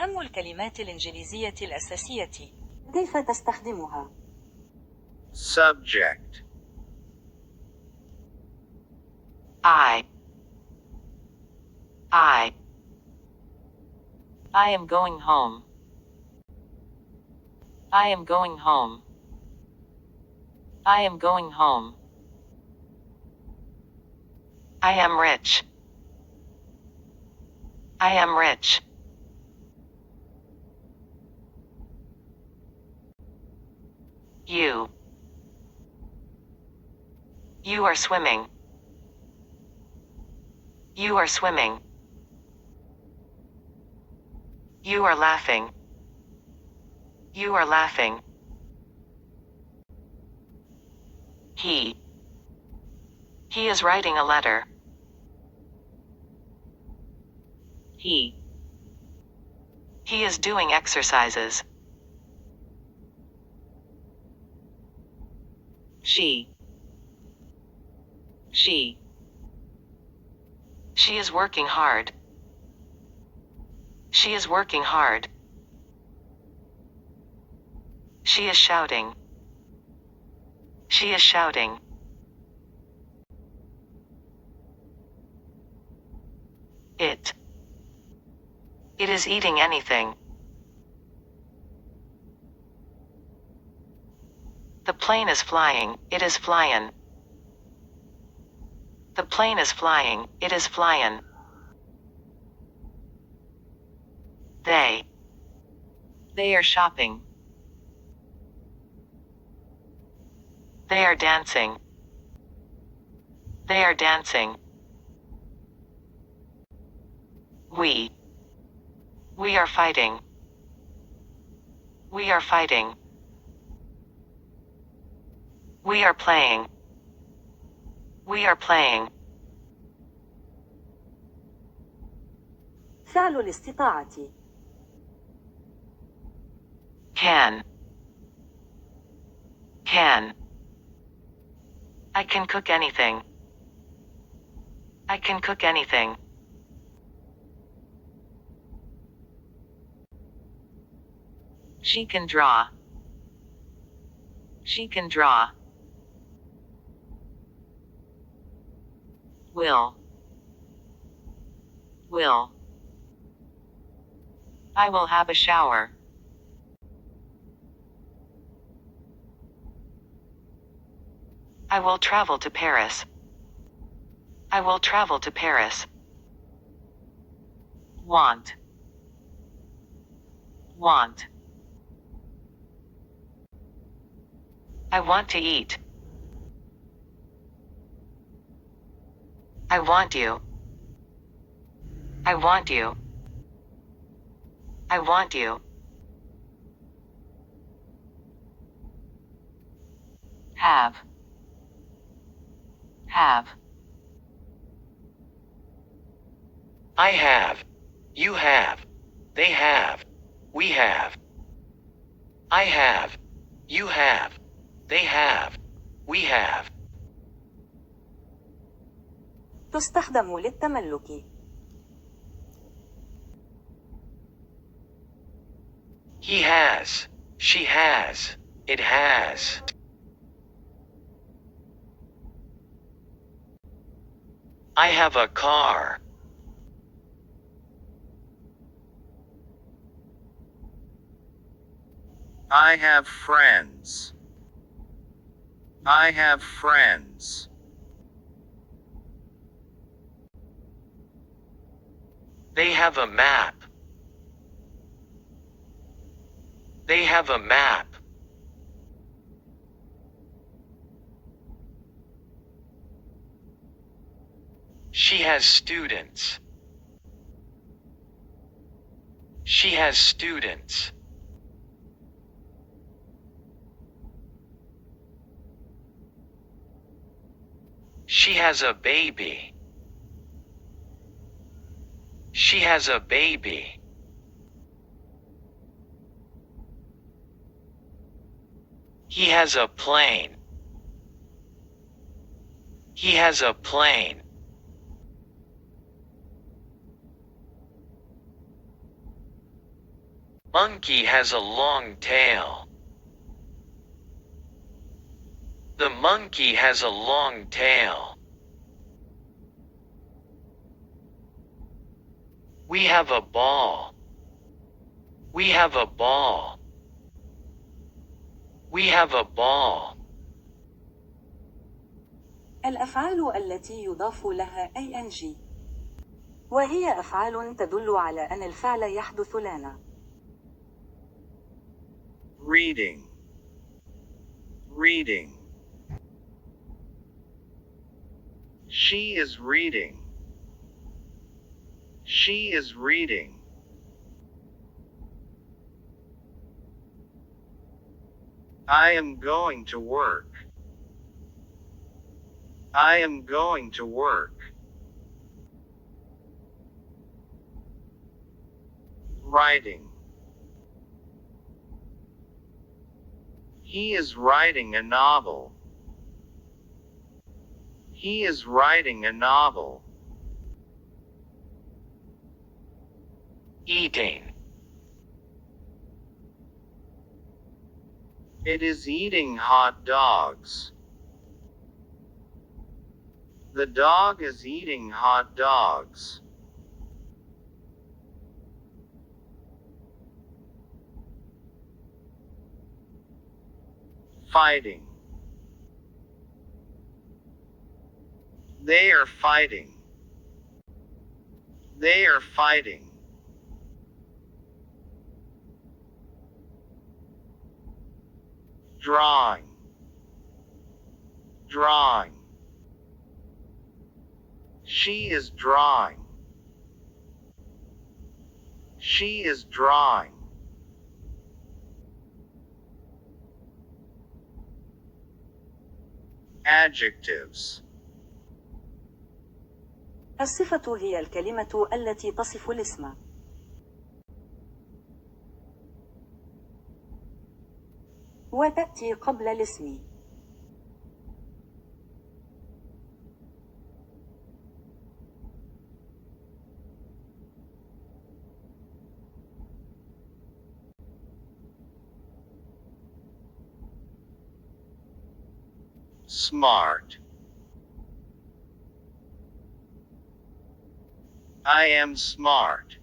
أهم الكلمات الإنجليزية الأساسية. كيف تستخدمها؟ Subject. I am going home. I am going home. I am going home. I am rich. I am rich. You are swimming. You are swimming. You are laughing. You are laughing. He is writing a letter. He is doing exercises. She is working hard. She is working hard. She is shouting. She is shouting. It is eating anything. The plane is flying. It is flying. The plane is flying. It is flying. They are shopping. They are dancing. They are dancing. We are fighting. We are fighting. We are playing. We are playing. فعل الاستطاعة. Can. I can cook anything. I can cook anything. She can draw. She can draw. Will. I will have a shower. I will travel to Paris. I will travel to Paris. Want. I want to eat. I want you. I want you. I want you. Have. I have. You have. They have. We have. I have. You have. They have. We have. تستخدم للتملك. He has. She has. It has. I have a car. I have friends. I have friends. They have a map. They have a map. She has students. She has students. She has a baby. She has a baby. He has a plane. He has a plane. monkey has a long tail. The monkey has a long tail. We have a ball. We have a ball. We have a ball. الأفعال التي يضاف لها ing وهي أفعال تدل على أن الفعل يحدث لنا. Reading. Reading. She is reading. She is reading. I am going to work. I am going to work. Writing. He is writing a novel. He is writing a novel. Eating. It is eating hot dogs. The dog is eating hot dogs. Fighting. They are fighting. They are fighting. Drawing. Drawing. She is drawing. She is drawing. Adjectives. الصفة هي الكلمة التي تصف الاسم. وتأتي قبل الاسم. Smart. I am smart.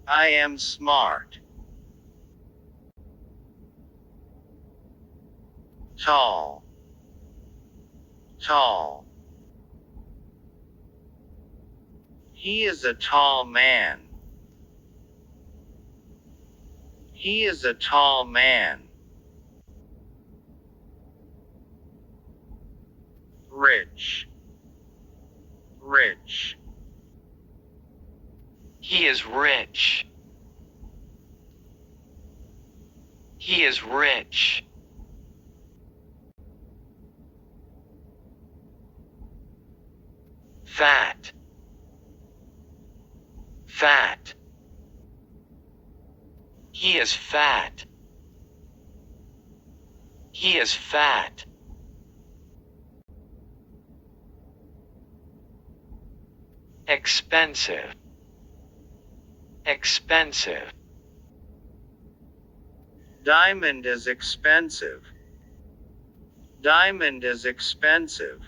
I am smart. Tall. Tall. He is a tall man. He is a tall man. Rich. Rich. He is rich. He is rich. Fat. Fat. He is fat. He is fat. Expensive. Expensive. Diamond is expensive. Diamond is expensive.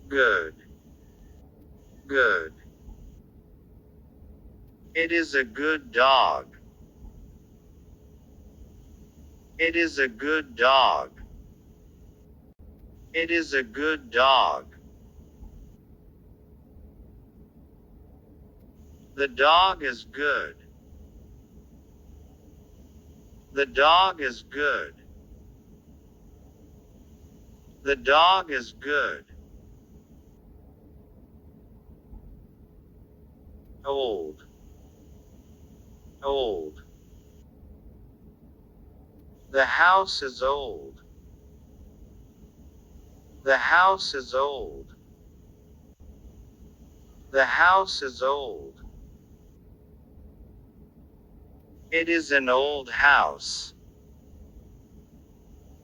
Good. Good. It is a good dog. It is a good dog. It is a good dog. The dog is good. The dog is good. The dog is good. Old. Old. The house is old. The house is old. The house is old. It is an old house.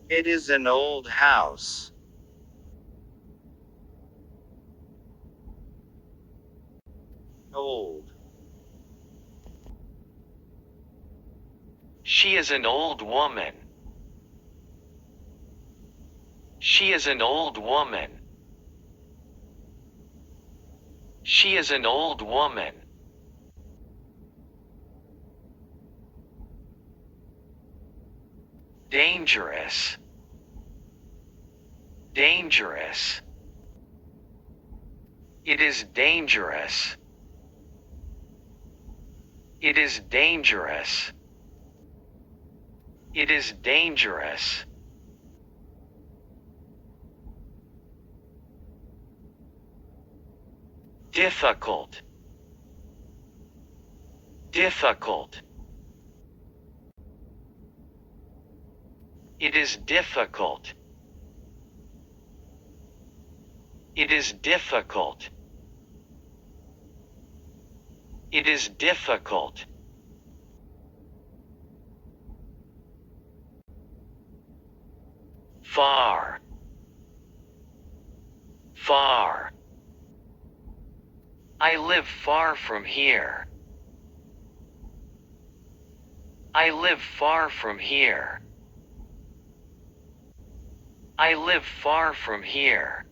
It is an old house. Old. She is an old woman. She is an old woman. She is an old woman. Dangerous. Dangerous. It is dangerous. It is dangerous. It is dangerous. Difficult. Difficult. It is difficult. It is difficult. It is difficult. Far. Far. I live far from here. I live far from here. I live far from here.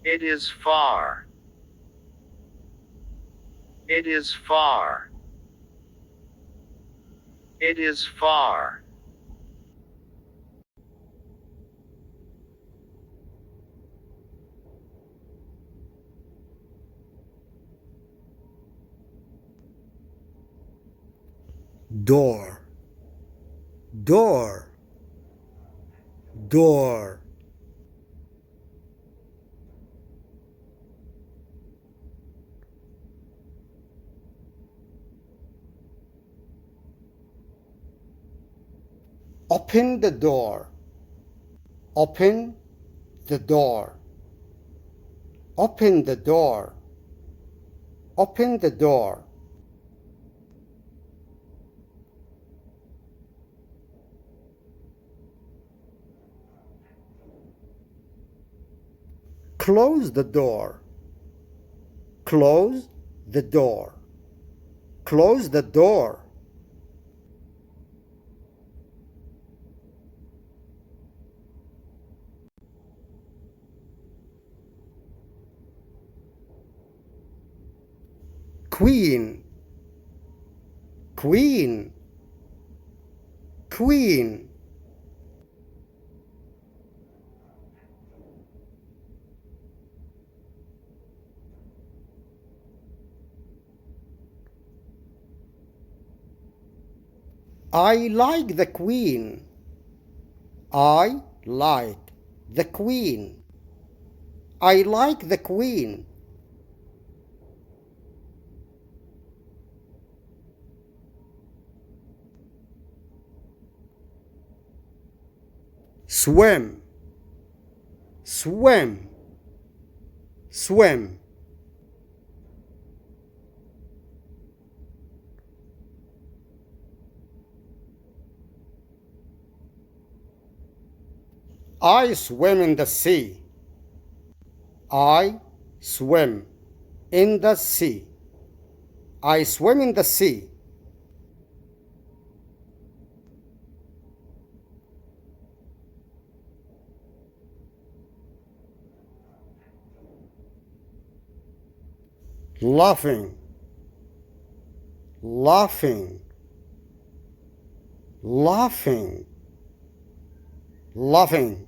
It is far. It is far. It is far. Door. Door. Door. Open the door. Open the door. Open the door. Open the door. Close the door. Close the door. Close the door. Queen. Queen. Queen. I like the Queen. I like the Queen. I like the Queen. Swim. Swim. Swim. I swim in the sea. I swim in the sea. I swim in the sea. Laughing. Laughing. Laughing. Laughing.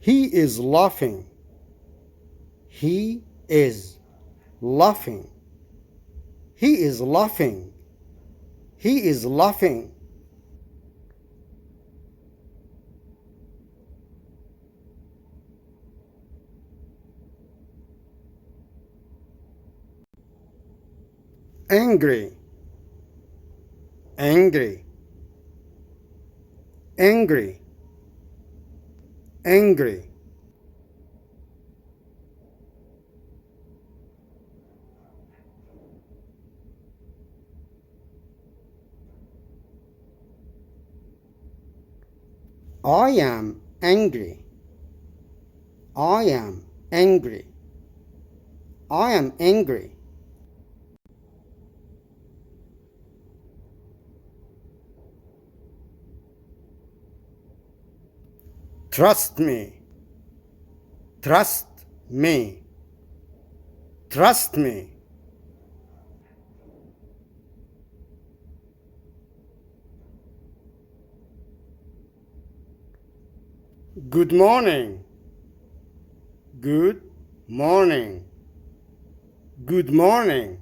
He is laughing. He is laughing. He is laughing. He is laughing. Angry. Angry. Angry. Angry. I am angry. I am angry. I am angry. Trust me. Trust me. Trust me. Good morning. Good morning. Good morning.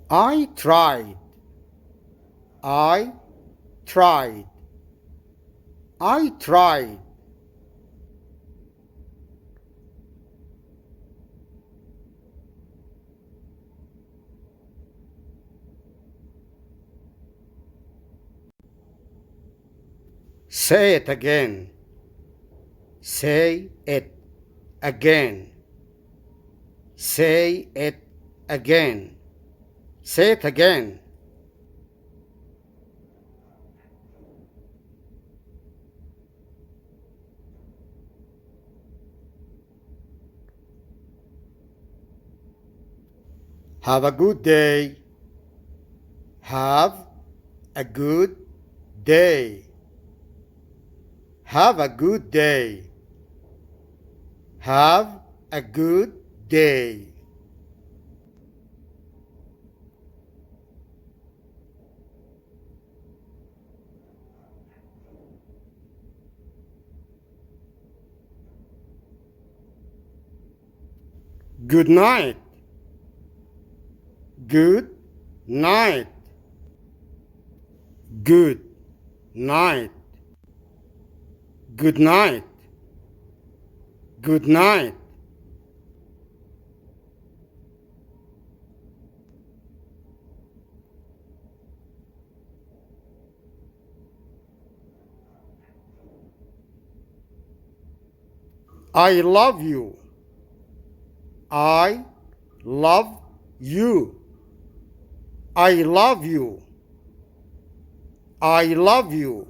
I tried. I tried. I tried. Say it again. Say it again. Say it again. Say it again. Have a good day. Have a good day. Have a good day. Have a good day. Good night. Good night. Good night. Good night. Good night. I love you. I love you. I love you. I love you.